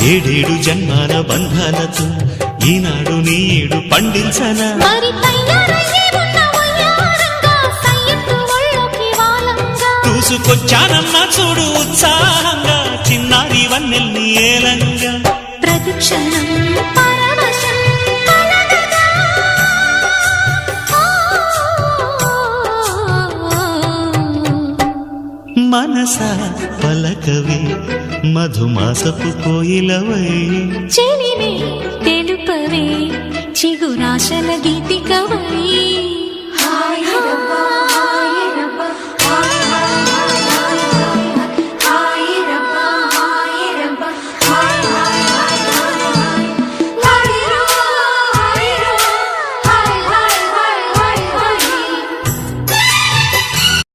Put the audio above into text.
ఏడేడు జన్మాల బంధాలతో ఈనాడు నీడు పండించనా చూసుకొచ్చానమ్మా చూడు ఉత్సాహంగా చిన్నారి వన్నెల్ని ఏలంగా ప్రతిక్షణం మనసా పలకవే మధుమాసపు కోయిలవై చెలివే తెలుపవే చిగురాశల గీతికవై